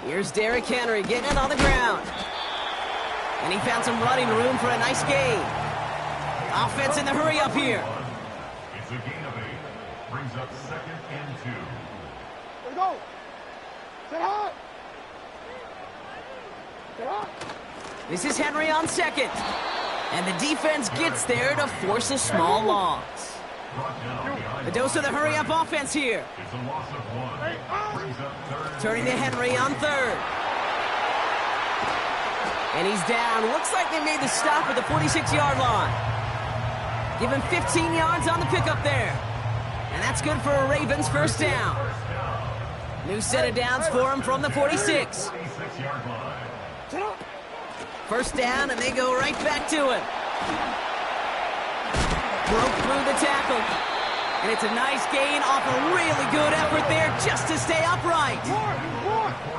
Here's Derrick Henry getting it on the ground. And he found some running room for a nice gain. Offense in the hurry up here. It's a gain of 8. Brings up 2nd and 2. Let's go. Set high. Set high. This is Henry on 2nd. And the defense gets there to force a small loss. The dose of the hurry-up offense here. It's a loss of 1. Brings up 3rd. Turning to Henry on 3rd. And he's down. Looks like they made the stop at the 46-yard line. Give him 15 yards on the pickup there. And that's good for a Ravens first down. New set of downs for him from the 46. First down, and they go right back to it. Broke through the tackle. And it's a nice gain off a really good effort there just to stay upright.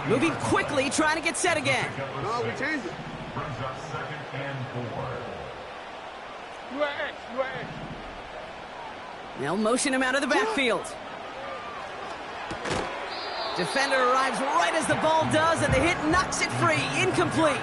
Moving quickly, trying to get set again. No, we changed it. Brings up 2nd and 4. You at X. You at X. They'll motion him out of the backfield. Defender arrives right as the ball does, and the hit knocks it free. Incomplete.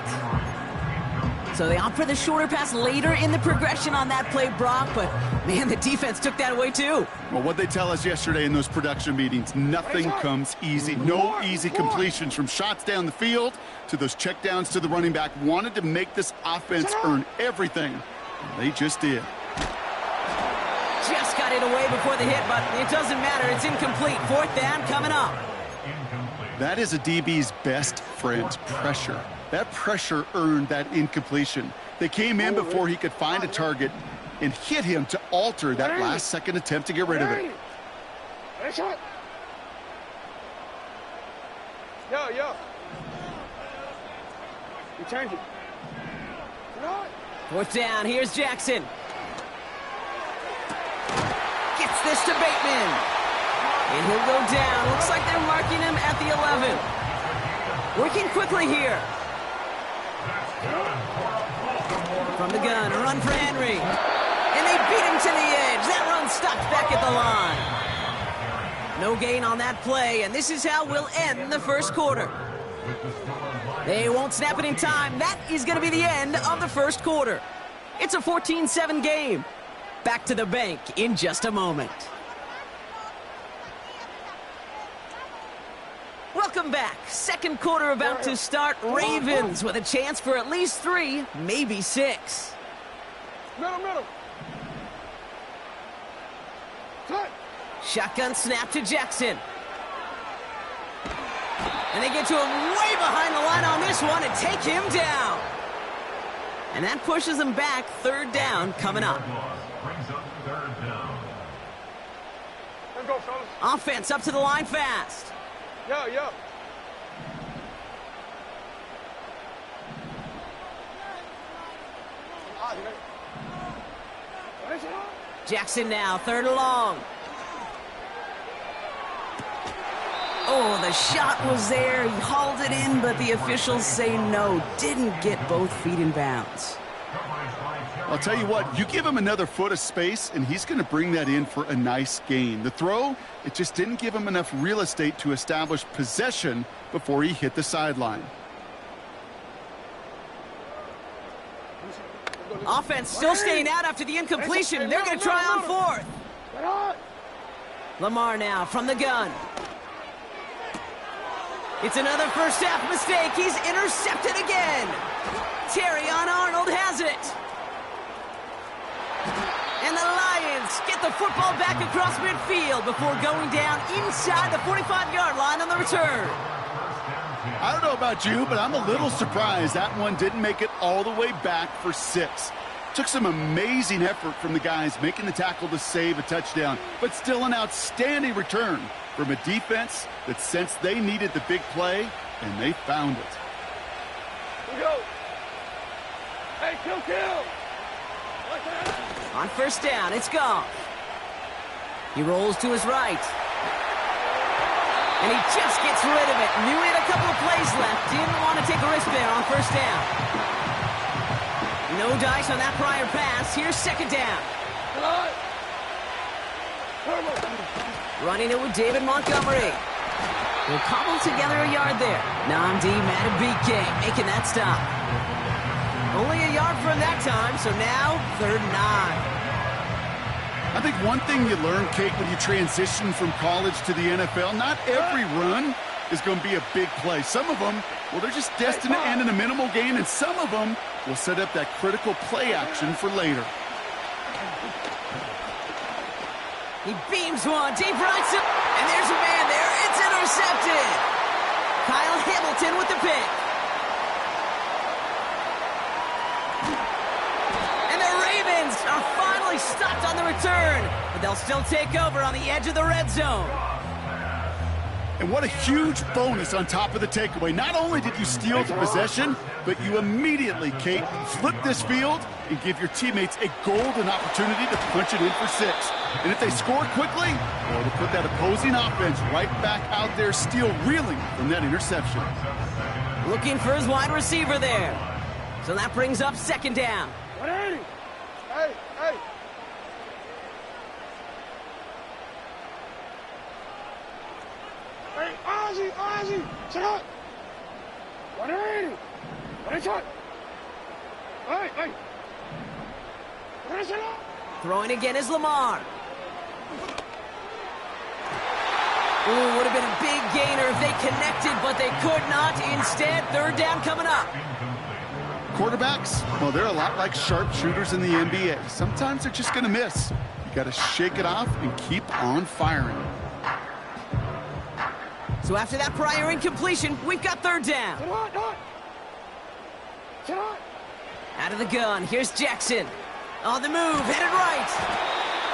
So they opt for the shorter pass later in the progression on that play, Brock, but man, the defense took that away too. Well, what they tell us yesterday in those production meetings, nothing comes easy. No easy completions from shots down the field to those checkdowns to the running back. Wanted to make this offense earn everything. And they just did. Just got it away before the hit, but it doesn't matter. It's incomplete. 4th down coming up. That is a DB's best friend, pressure. That pressure earned that incompletion. They came in before he could find a target and hit him to alter that last-second attempt to get rid of it. Yo. You change it. 4th down. Here's Jackson. Gets this to Bateman. And he'll go down. Looks like they're marking him at the 11. Working quickly here. From the gun, a run for Henry. And they beat him to the edge. That run stopped back at the line. No gain on that play, and this is how we'll end the first quarter. They won't snap it in time. That is going to be the end of the first quarter. It's a 14-7 game. Back to the bank in just a moment. Welcome back. Second quarter about to start. Ravens with a chance for at least 3, maybe 6. Middle. Cut. Shotgun snap to Jackson. And they get to him way behind the line on this one and take him down. And that pushes him back. 3rd down coming up. Brings up 3rd down. Let's go, fellas. Offense up to the line fast. Yo. Jackson now, 3rd and long. Oh, the shot was there. He hauled it in, but the officials say no. Didn't get both feet in bounds. I'll tell you what, you give him another foot of space, and he's going to bring that in for a nice gain. The throw, it just didn't give him enough real estate to establish possession before he hit the sideline. Offense still staying out after the incompletion. They're going to try on 4th. Lamar now from the gun. It's another first half mistake. He's intercepted again. Terry on Arnold has it. And the Lions get the football back across midfield before going down inside the 45-yard line on the return. I don't know about you, but I'm a little surprised that one didn't make it all the way back for 6. Took some amazing effort from the guys making the tackle to save a touchdown, but still an outstanding return from a defense that sensed they needed the big play, and they found it. Here we go. Hey, kill. On first down, it's Goff. He rolls to his right. And he just gets rid of it. Knew he had a couple of plays left. Didn't want to take a risk there on first down. No dice on that prior pass. Here's 2nd down. Running it with David Montgomery. Will cobble together a yard there. Namdi Madden making that stop. Only a yard from that time, so now 3rd and 9. I think one thing you learn, Kate, when you transition from college to the NFL, not every run is going to be a big play. Some of them, well, they're just destined to end in a minimal gain, and some of them will set up that critical play action for later. He beams one, deep right, and there's a man there. It's intercepted. Kyle Hamilton with the pick. And the Ravens are finally stopped on the return, but they'll still take over on the edge of the red zone. And what a huge bonus on top of the takeaway. Not only did you steal the possession, but you immediately, Kate, flip this field and give your teammates a golden opportunity to punch it in for 6. And if they score quickly, well, it'll put that opposing offense right back out there, still reeling from that interception. Looking for his wide receiver there. So that brings up 2nd down. 180. Hey, hey. Hey, Ozzy, shut up. 180. 180. Hey. 180. Throwing again is Lamar. Ooh, would have been a big gainer if they connected, but they could not. Instead, 3rd down coming up. Quarterbacks, well, they're a lot like sharpshooters in the NBA. Sometimes they're just going to miss. You got to shake it off and keep on firing. So after that prior incompletion, we've got 3rd down. Out of the gun, here's Jackson. On the move, headed right.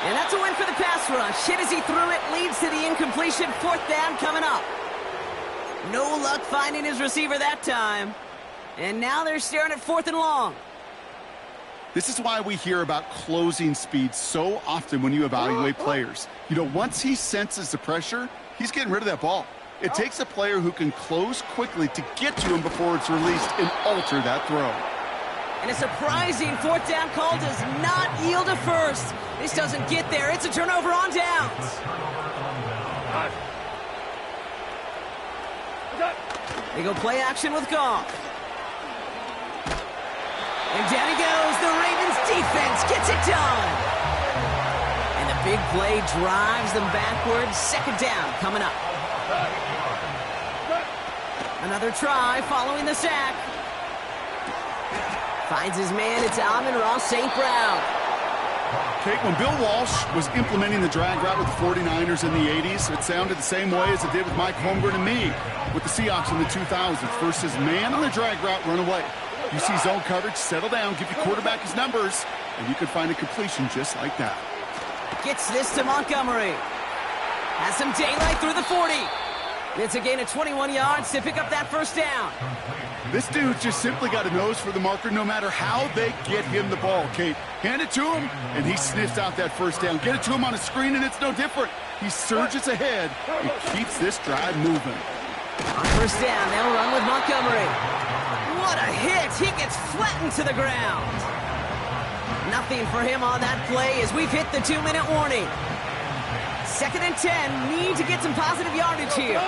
And that's a win for the pass rush. Hit as he threw it, leads to the incompletion. 4th down coming up. No luck finding his receiver that time. And now they're staring at 4th and long. This is why we hear about closing speed so often when you evaluate players. You know, once he senses the pressure, he's getting rid of that ball. It takes a player who can close quickly to get to him before it's released and alter that throw. And a surprising 4th down call does not yield a first. This doesn't get there. It's a turnover on downs. They go play action with Goff. And down he goes. The Ravens defense gets it done. And the big play drives them backwards. 2nd down coming up. Another try following the sack. Finds his man. It's Amon-Ra St. Brown. Kate, when Bill Walsh was implementing the drag route with the 49ers in the 80s, it sounded the same way as it did with Mike Holmgren and me with the Seahawks in the 2000s. Versus man on the drag route, run away. You see zone coverage, settle down, give your quarterback his numbers, and you can find a completion just like that. Gets this to Montgomery. Has some daylight through the 40. It's a gain of 21 yards to pick up that 1st down. This dude's just simply got a nose for the marker no matter how they get him the ball, Kate. Hand it to him, and he sniffs out that 1st down. Get it to him on a screen, and it's no different. He surges ahead and keeps this drive moving. On 1st down, they'll run with Montgomery. What a hit! He gets flattened to the ground. Nothing for him on that play as we've hit the 2-minute warning. 2nd and 10, need to get some positive yardage here.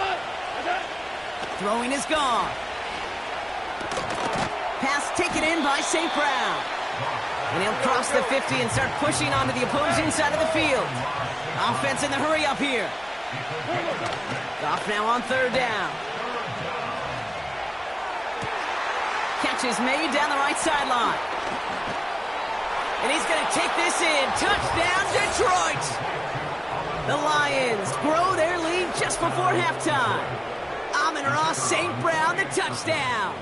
Throwing is gone. Pass taken in by St. Brown. And he'll cross the 50 and start pushing onto the opposing side of the field. Offense in the hurry up here. Goff now on 3rd down. Catch is made down the right sideline. And he's going to take this in. Touchdown, Detroit! The Lions grow their lead just before halftime. Amon-Ra St. Brown, the touchdown.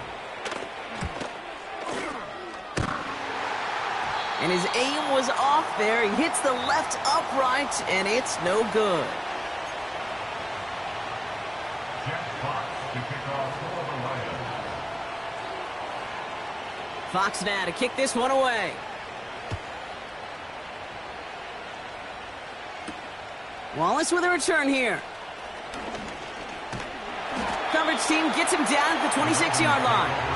And his aim was off there. He hits the left upright, and it's no good. Fox now to kick this one away. Wallace with a return here. Coverage team gets him down at the 26-yard line.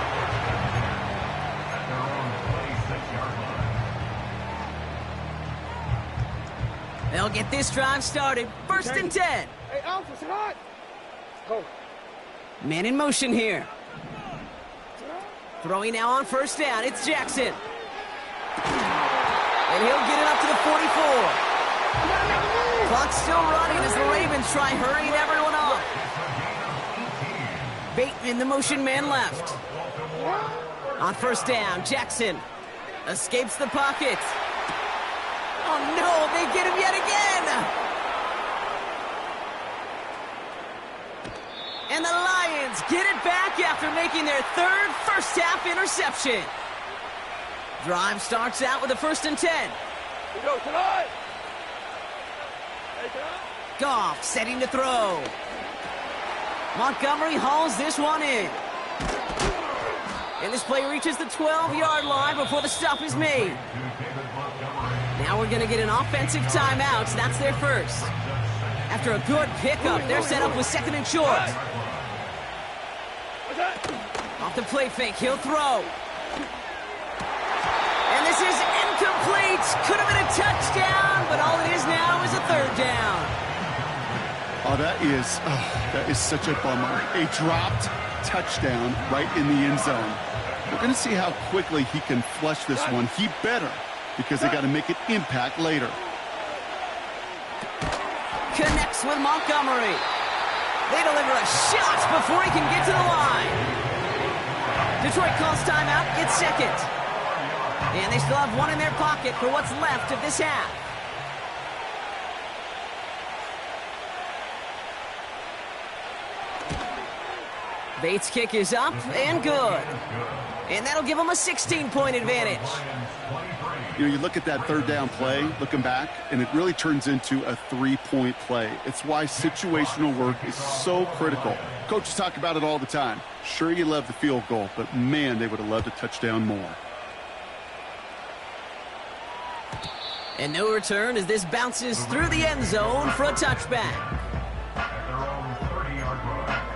They'll get this drive started. 1st and 10. Hey, Alpha, sit hot. Go. Man in motion here. Throwing now on first down. It's Jackson. And he'll get it up to the 44. Clock's still running as the Ravens try hurrying everyone up. Bateman, the motion man left. On first down, Jackson escapes the pocket. Oh no, they get him yet again! And the Lions get it back after making their third first-half interception. Drive starts out with a 1st and 10. We go tonight. Goff setting to throw. Montgomery hauls this one in. And this play reaches the 12-yard line before the stop is made. Now we're going to get an offensive timeout. That's their first. After a good pickup, they're set up with 2nd and short. Off the play fake, he'll throw. And this is incomplete. Could have been a touchdown, but all it is now is a 3rd down. Oh, that is such a bummer. A dropped touchdown right in the end zone. We're going to see how quickly he can flush this one. He better, because they got to make an impact later. Connects with Montgomery. They deliver a shot before he can get to the line. Detroit calls timeout. It's 2nd. And they still have one in their pocket for what's left of this half. Bates' kick is up and good. And that'll give them a 16-point advantage. You know, you look at that 3rd down play, looking back, and it really turns into a 3-point play. It's why situational work is so critical. Coaches talk about it all the time. Sure, you love the field goal, but man, they would have loved a touchdown more. And no return as this bounces through the end zone for a touchback. At their own 30-yard line.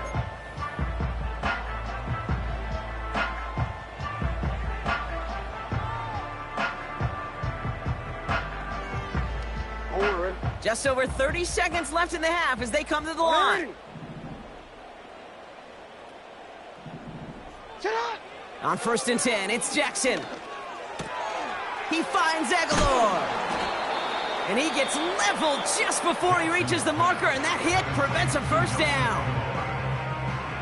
Just over 30 seconds left in the half as they come to the line. On 1st and 10, it's Jackson. He finds Aguilar. And he gets leveled just before he reaches the marker, and that hit prevents a 1st down.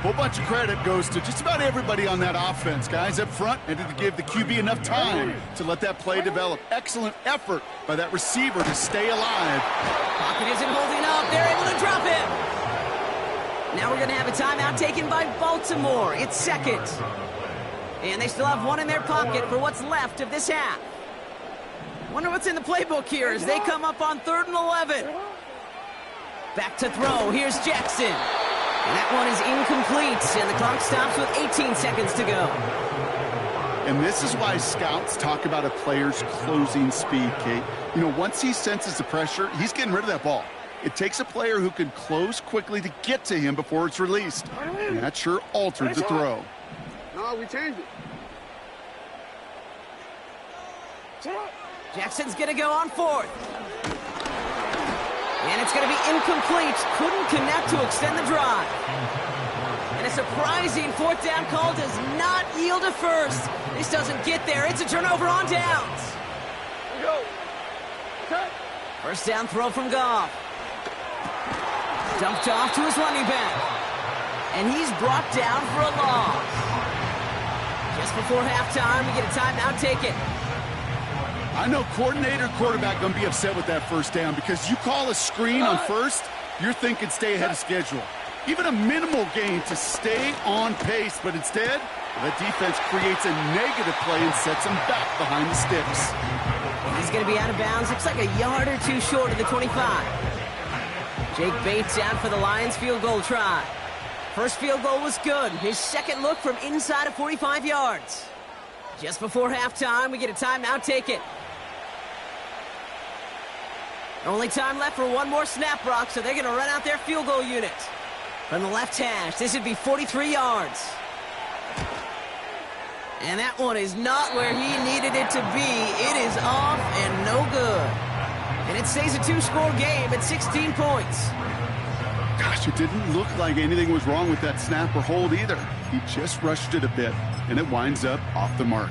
Whole bunch of credit goes to just about everybody on that offense. Guys up front needed to give the QB enough time to let that play develop. Excellent effort by that receiver to stay alive. Pocket isn't holding up. They're able to drop him. Now we're going to have a timeout taken by Baltimore. It's 2nd. And they still have one in their pocket for what's left of this half. Wonder what's in the playbook here as they come up on 3rd and 11. Back to throw. Here's Jackson. And that one is incomplete, and the clock stops with 18 seconds to go. And this is why scouts talk about a player's closing speed, Kate. You know, once he senses the pressure, he's getting rid of that ball. It takes a player who can close quickly to get to him before it's released. And that sure altered the throw. No, we changed it. Jackson's going to go on 4th. And it's going to be incomplete. Couldn't connect to extend the drive. And a surprising 4th down call does not yield a 1st. This doesn't get there. It's a turnover on downs. We go. Okay. 1st down throw from Goff. Dumped off to his running back. And he's brought down for a loss. Just before halftime, we get a timeout taken. I know coordinator, quarterback going to be upset with that 1st down because you call a screen on 1st, you're thinking stay ahead of schedule. Even a minimal gain to stay on pace, but instead, the defense creates a negative play and sets him back behind the sticks. He's going to be out of bounds. Looks like a yard or two short of the 25. Jake Bates out for the Lions field goal try. First field goal was good. His 2nd look from inside of 45 yards. Just before halftime, we get a timeout taken. Only time left for one more snap, Brock, so they're going to run out their field goal unit. From the left hash, this would be 43 yards. And that one is not where he needed it to be. It is off and no good. And it stays a 2-score game at 16 points. Gosh, it didn't look like anything was wrong with that snap or hold either. He just rushed it a bit, and it winds up off the mark.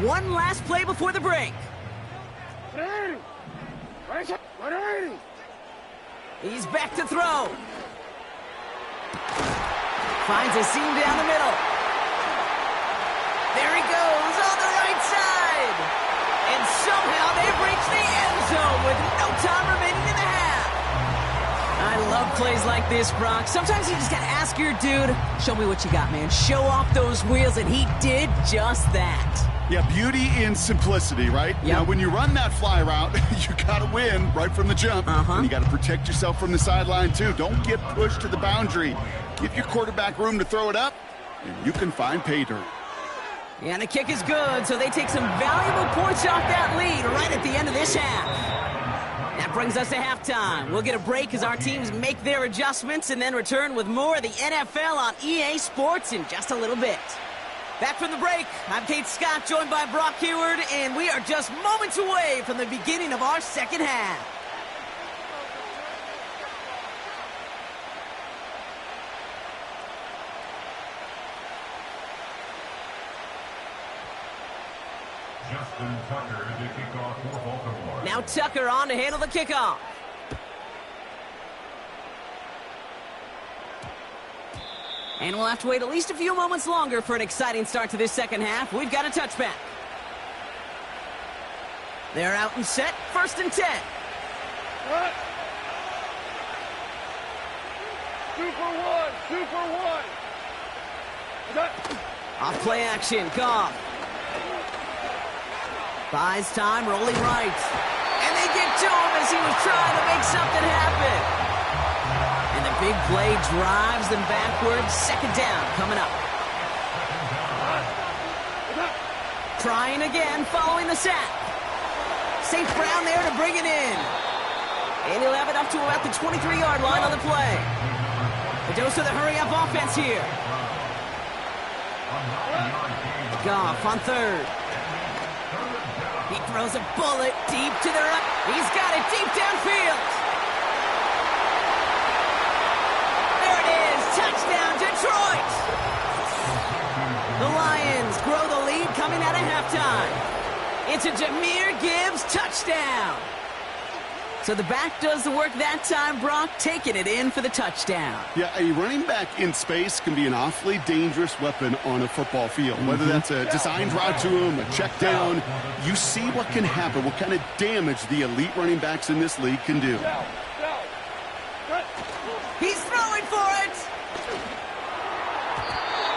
One last play before the break. He's back to throw. Finds a seam down the middle. There he goes on the right side. And somehow they've reached the end zone with no time remaining in the half. I love plays like this, Brock. Sometimes you just got to ask your dude, show me what you got, man. Show off those wheels, and he did just that. Yeah, beauty in simplicity, right? Yep. Now, when you run that fly route, you got to win right from the jump. And you got to protect yourself from the sideline, too. Don't get pushed to the boundary. Give your quarterback room to throw it up, and you can find pay dirt. Yeah, and the kick is good, so they take some valuable points off that lead right at the end of this half. That brings us to halftime. We'll get a break as our teams make their adjustments and then return with more of the NFL on EA Sports in just a little bit. Back from the break, I'm Kate Scott, joined by Brock Heward, and we are just moments away from the beginning of our second half. Justin Tucker to kick off for Baltimore. Now Tucker on to handle the kickoff. And we'll have to wait at least a few moments longer for an exciting start to this second half. We've got a touchback. They're out and set, 1st and 10. What? Super one. Off play action, Goff. Buys time, rolling right. And they get to him as he was trying to make something happen. And the big play drives them backwards. 2nd down coming up. Trying again following the sack. St. Brown there to bring it in. And he'll have it up to about the 23-yard line on the play. A dose of the hurry-up offense here. Goff on 3rd. He throws a bullet deep to the right. He's got it deep downfield. There it is. Touchdown, Detroit. The Lions grow the lead coming out of halftime. It's a Jahmyr Gibbs touchdown. So the back does the work that time, Brock, taking it in for the touchdown. Yeah, a running back in space can be an awfully dangerous weapon on a football field. Whether that's a designed route to him, a check down, you see what can happen, what kind of damage the elite running backs in this league can do. He's throwing for it.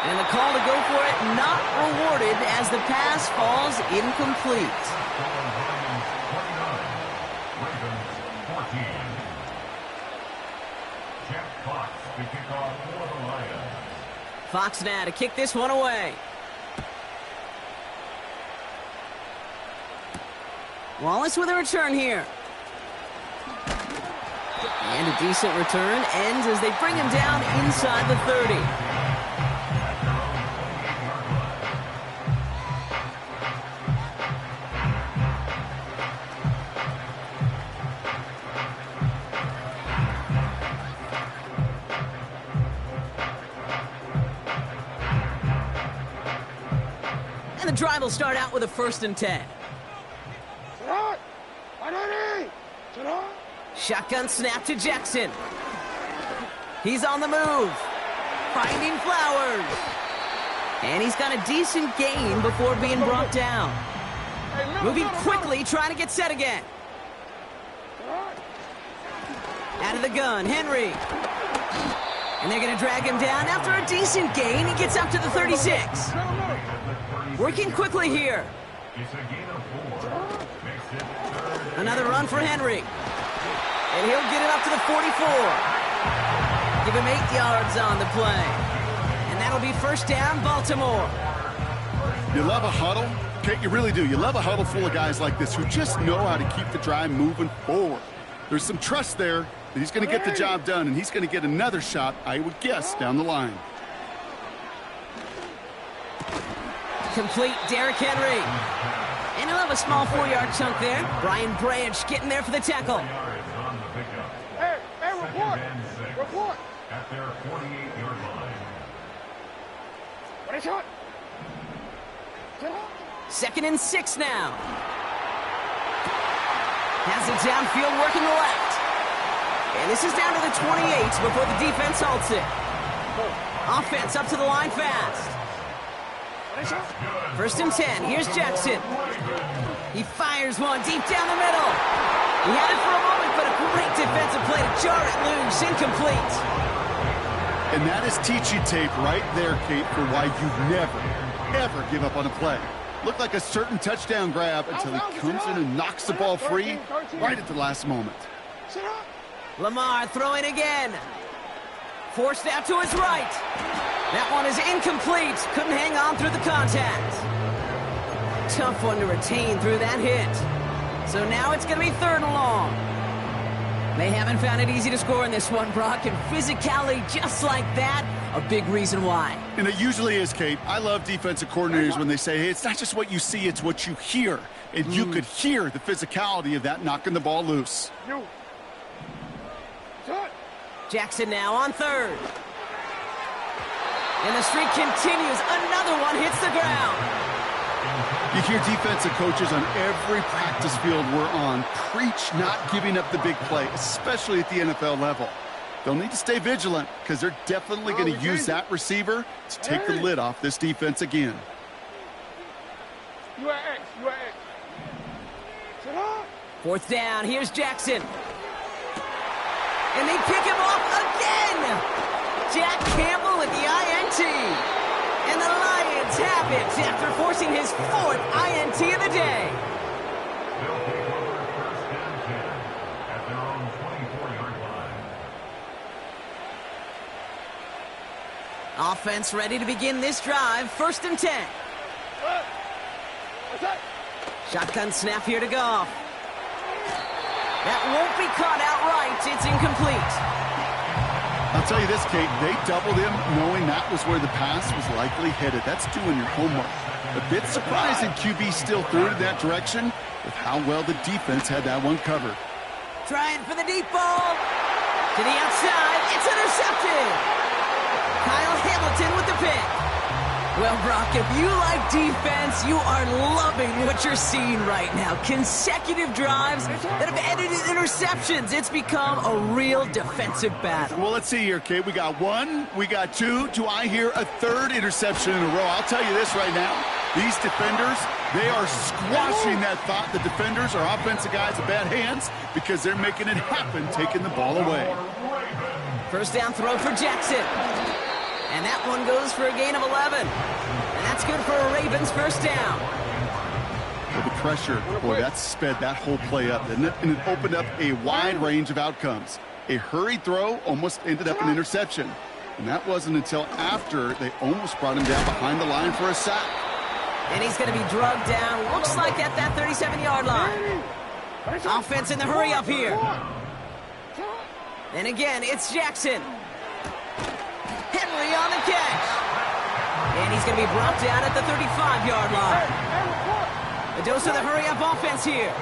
And the call to go for it not rewarded as the pass falls incomplete. Fox now to kick this one away. Wallace with a return here. And a decent return ends as they bring him down inside the 30. The drive will start out with a 1st and 10. Shotgun snap to Jackson. He's on the move. Finding Flowers. And he's got a decent gain before being brought down. Moving quickly, trying to get set again. Out of the gun, Henry. And they're going to drag him down after a decent gain. He gets up to the 36. Working quickly here. Another run for Henry. And he'll get it up to the 44. Give him 8 yards on the play. And that'll be 1st down, Baltimore. You love a huddle? Okay, you really do. You love a huddle full of guys like this who just know how to keep the drive moving forward. There's some trust there that he's going to get the job done, and he's going to get another shot, I would guess, down the line. Incomplete, Derrick Henry. And he'll have a small 4-yard chunk there. Brian Branch getting there for the tackle. Hey, report! Report! At their 48-yard line. What is it? 2nd and 6 now. Has it downfield, working left. And this is down to the 28 before the defense halts it. Offense up to the line fast. 1st and 10. Here's Jackson. He fires one deep down the middle. He had it for a moment, but a great defensive play to jar it loose. Incomplete. And that is teaching tape right there, Kate, for why you never, ever give up on a play. Looked like a certain touchdown grab until he comes in and knocks the ball free right at the last moment. Lamar throwing again. Forced out to his right. That one is incomplete. Couldn't hang on through the contact. Tough one to retain through that hit. So now it's going to be 3rd and long. They haven't found it easy to score in this one, Brock, and physicality just like that, a big reason why. And it usually is, Kate. I love defensive coordinators when they say, hey, it's not just what you see, it's what you hear. And you could hear the physicality of that knocking the ball loose. Jackson now on 3rd. And the streak continues. Another one hits the ground. You hear defensive coaches on every practice field we're on preach not giving up the big play, especially at the NFL level. They'll need to stay vigilant because they're definitely going to use that receiver to take the lid off this defense again. You are X. 4th down. Here's Jackson. And they pick him off again. Jack Campbell with the INT. And the Lions have it after forcing his 4th INT of the day. They'll take over 1st and 10 at their own 24-yard line. Offense ready to begin this drive. 1st and 10. Shotgun snap here to Goff. That won't be caught outright. It's incomplete. I'll tell you this, Kate, they doubled him knowing that was where the pass was likely headed. That's doing your homework. A bit surprising QB still threw it that direction with how well the defense had that one covered. Trying for the deep ball. To the outside. It's intercepted. Kyle Hamilton with the pick. Well, Brock, if you like defense, you are loving what you're seeing right now. Consecutive drives that have ended in interceptions. It's become a real defensive battle. Well, let's see here, Kate. We got 1, we got 2. Do I hear a 3rd interception in a row? I'll tell you this right now. These defenders, they are squashing that thought the defenders are offensive guys with bad hands because they're making it happen, taking the ball away. 1st down throw for Jackson. And that one goes for a gain of 11. And that's good for a Ravens 1st down. Well, the pressure, boy, that sped that whole play up, didn't it? And it opened up a wide range of outcomes. A hurried throw almost ended up an interception. And that wasn't until after they almost brought him down behind the line for a sack. And he's going to be drugged down, looks like at that 37-yard line. Offense in the hurry up here. And again, it's Jackson. Henry on the catch. And he's going to be brought down at the 35-yard line. A dose of the hurry-up offense here.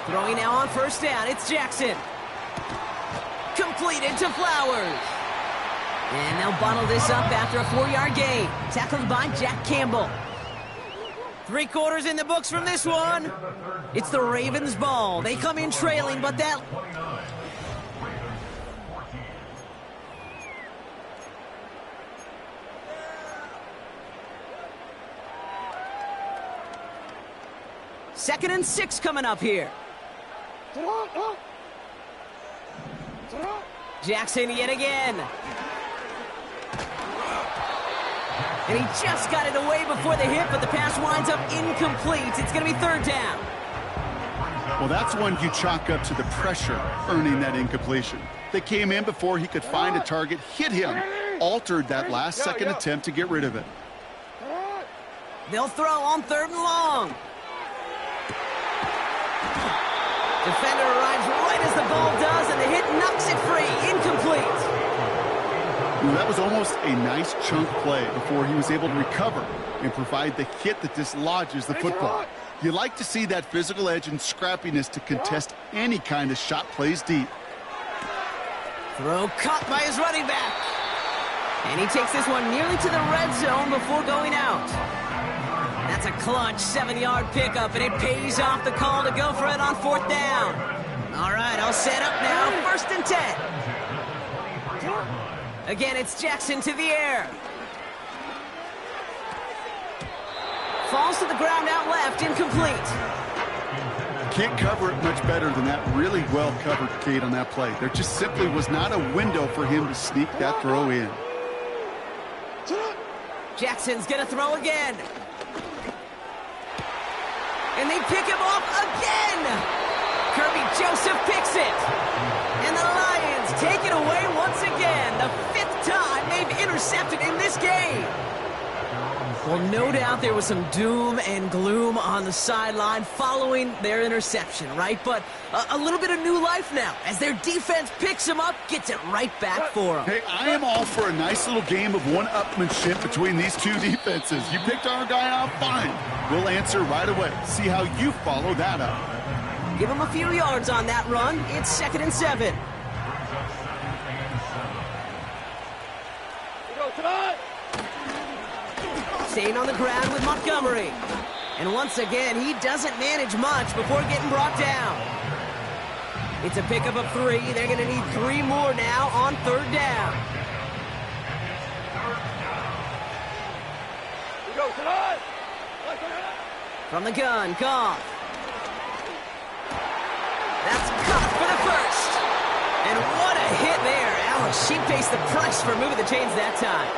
Throwing now on 1st down. It's Jackson. Completed to Flowers. And they'll bottle this up after a 4-yard gain. Tackled by Jack Campbell. 3 quarters in the books from this one. It's the Ravens' ball. They come in trailing, but that... Second and 6 coming up here. Jackson yet again. And he just got it away before the hit, but the pass winds up incomplete. It's going to be 3rd down. Well, that's one you chalk up to the pressure earning that incompletion. They came in before he could find a target, hit him, altered that last second attempt to get rid of it. They'll throw on 3rd and long. Defender arrives right as the ball does, and the hit knocks it free. Incomplete. That was almost a nice chunk play before he was able to recover and provide the hit that dislodges the football. You like to see that physical edge and scrappiness to contest any kind of shot plays deep. Throw caught by his running back. And he takes this one nearly to the red zone before going out. That's a clutch 7-yard pickup, and it pays off the call to go for it on 4th down. All right, all set up now, 1st and 10. Again, it's Jackson to the air. Falls to the ground out left, incomplete. Can't cover it much better than that. Really well covered, Kate, on that play. There just simply was not a window for him to sneak that throw in. Jackson's gonna throw again. And they pick him off again. Kirby Joseph picks it. And the Lions take it away once again. The 5th time they've intercepted in this game. Well, no doubt there was some doom and gloom on the sideline following their interception, right? But a little bit of new life now as their defense picks them up, gets it right back for them. Hey, I am all for a nice little game of one-upmanship between these two defenses. You picked our guy out, fine. We'll answer right away. See how you follow that up. Give him a few yards on that run. It's 2nd and 7. Staying on the ground with Montgomery. And once again, he doesn't manage much before getting brought down. It's a pickup of 3. They're going to need 3 more now on 3rd down. From the gun, Goff. That's caught for the 1st. And what a hit there. Alice, she faced the price for moving the chains that time.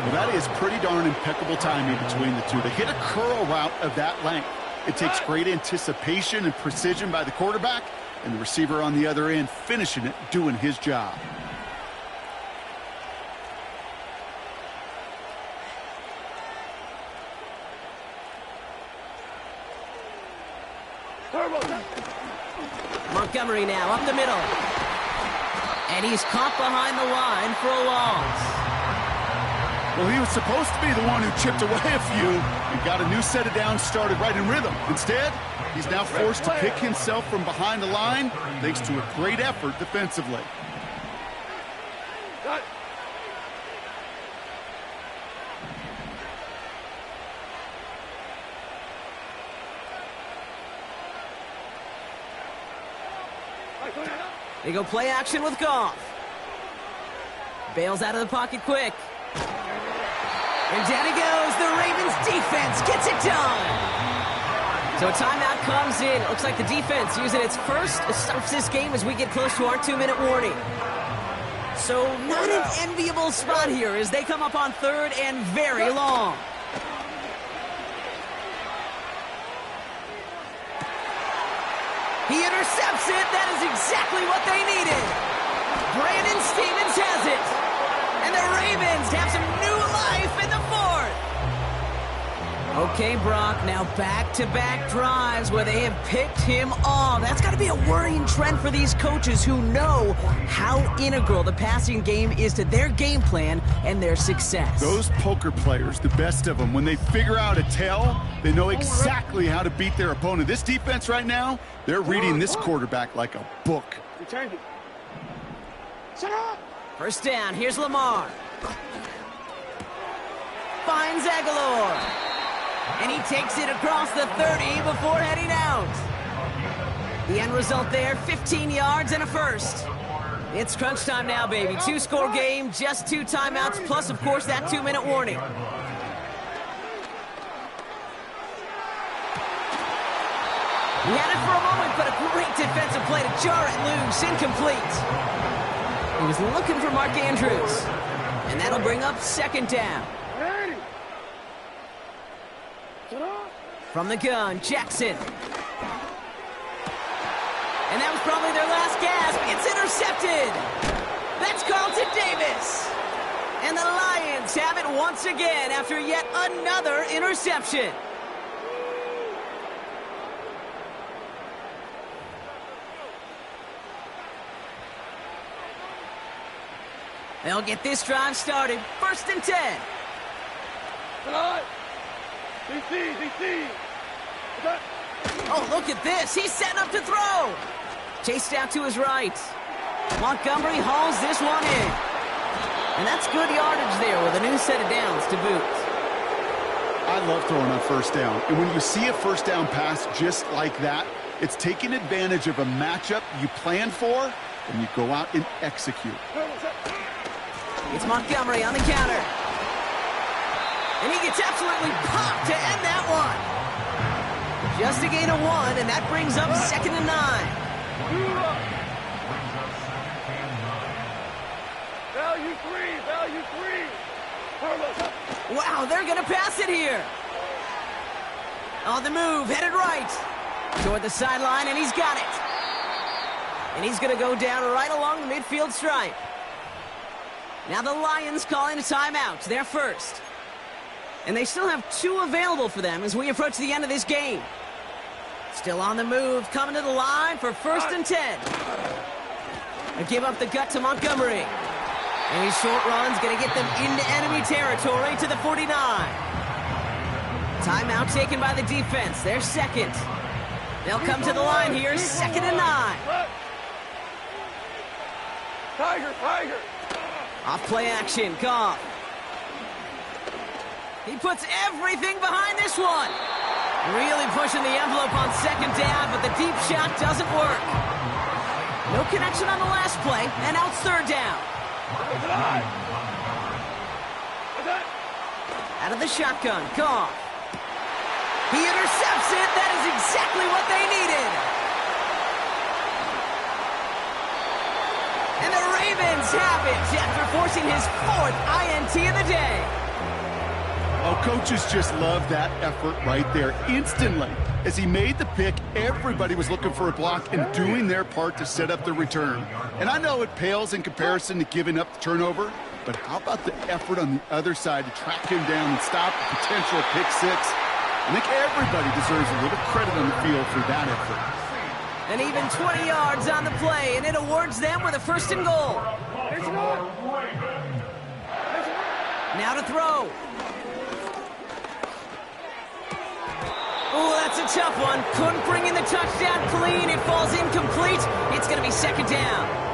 Well, that is pretty darn impeccable timing between the two. They hit a curl route of that length. It takes great anticipation and precision by the quarterback, and the receiver on the other end finishing it, doing his job. Montgomery now up the middle. And he's caught behind the line for a loss. Well, he was supposed to be the one who chipped away a few and got a new set of downs started right in rhythm. Instead, he's now forced to pick himself from behind the line thanks to a great effort defensively. They go play action with Goff. Bails out of the pocket quick. And down he goes. The Ravens defense gets it done. So a timeout comes in. It looks like the defense using its first stops this game as we get close to our 2-minute warning. So not an enviable spot here as they come up on 3rd and very long. He intercepts it. That is exactly what they needed. Brandon Stevens has it. And the Ravens have some new life in the 4th. Okay, Brock, now back-to-back drives where they have picked him off. That's got to be a worrying trend for these coaches who know how integral the passing game is to their game plan and their success. Those poker players, the best of them, when they figure out a tell, they know exactly how to beat their opponent. This defense right now, they're reading this quarterback like a book. First down, here's Lamar. Finds Aguilar. And he takes it across the 30 before heading out. The end result there, 15 yards and a 1st. It's crunch time now, baby. 2-score game, just 2 timeouts, plus, of course, that 2-minute warning. He had it for a moment, but a great defensive play to jar it loose, incomplete. He was looking for Mark Andrews. And that'll bring up 2nd down. From the gun, Jackson. And that was probably their last gasp. It's intercepted. That's Carlton Davis. And the Lions have it once again after yet another interception. They'll get this drive started. 1st and 10. DC. Oh, look at this. He's setting up to throw. Chased out to his right. Montgomery hauls this one in. And that's good yardage there with a new set of downs to boot. I love throwing on 1st down. And when you see a 1st down pass just like that, it's taking advantage of a matchup you plan for, and you go out and execute. It's Montgomery on the counter. And he gets absolutely popped to end that one. Just a gain of 1, and that brings up 2nd and 9. Value three. Wow, they're going to pass it here. On the move, headed right. Toward the sideline, and he's got it. And he's going to go down right along the midfield stripe. Now the Lions calling a timeout. They're first. And they still have 2 available for them as we approach the end of this game. Still on the move, coming to the line for 1st and 10. They give up the gut to Montgomery. And his short run's going to get them into enemy territory to the 49. Timeout taken by the defense. They're second. They'll come to the line here, 2nd and 9. Tiger. Off play action, Goff. He puts everything behind this one. Really pushing the envelope on 2nd down, but the deep shot doesn't work. No connection on the last play, and now it's 3rd down. Out of the shotgun, Goff. He intercepts it. That is exactly what they needed. And the Ravens have it after forcing his 4th INT of the day. Oh, coaches just love that effort right there instantly. As he made the pick, everybody was looking for a block and doing their part to set up the return. And I know it pales in comparison to giving up the turnover, but how about the effort on the other side to track him down and stop the potential pick 6? I think everybody deserves a little credit on the field for that effort. And even 20 yards on the play, and it awards them with a 1st and goal. Now to throw. Oh, that's a tough one. Couldn't bring in the touchdown clean. It falls incomplete. It's going to be 2nd down.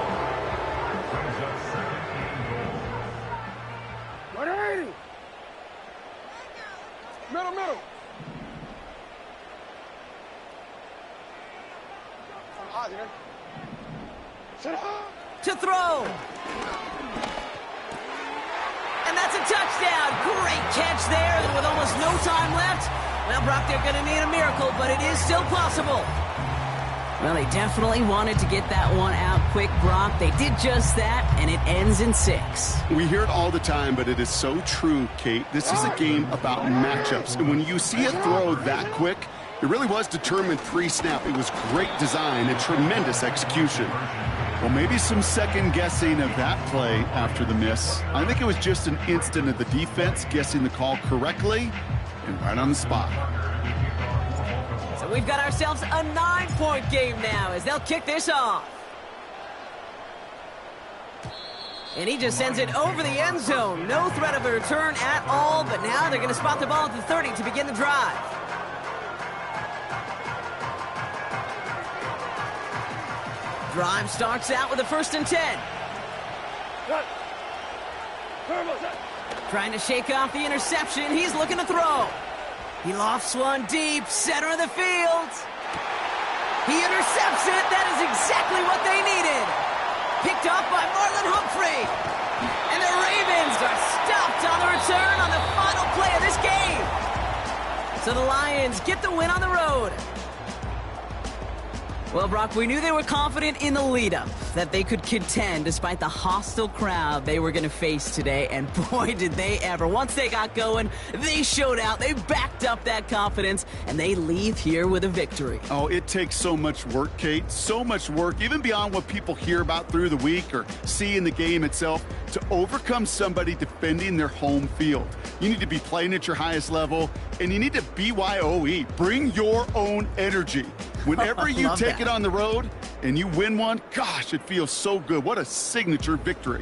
Middle. To throw. And that's a touchdown. Great catch there. And with almost no time left, well, Brock, they're going to need a miracle, but it is still possible. Well, they definitely wanted to get that one out quick, Brock. They did just that, and it ends in 6. We hear it all the time, but it is so true, Kate. This is a game about matchups. And when you see a throw that quick, it really was determined pre-snap. It was great design and tremendous execution. Well, maybe some second-guessing of that play after the miss. I think it was just an instant of the defense guessing the call correctly and right on the spot. So we've got ourselves a 9-point game now as they'll kick this off. And he just sends it over the end zone. No threat of a return at all, but now they're going to spot the ball at the 30 to begin the drive. Drive starts out with a 1st and 10. Trying to shake off the interception. He's looking to throw. He lofts one deep, center of the field. He intercepts it. That is exactly what they needed. Picked off by Marlon Humphrey. And the Ravens are stopped on the return on the final play of this game. So the Lions get the win on the road. Well, Brock, we knew they were confident in the lead-up, that they could contend despite the hostile crowd they were going to face today, and boy, did they ever. Once they got going, they showed out, they backed up that confidence, and they leave here with a victory. Oh, it takes so much work, Kate, so much work, even beyond what people hear about through the week or see in the game itself, to overcome somebody defending their home field. You need to be playing at your highest level, and you need to BYOE, bring your own energy. Whenever you take it on the road and you win one, gosh, it feels so good. What a signature victory.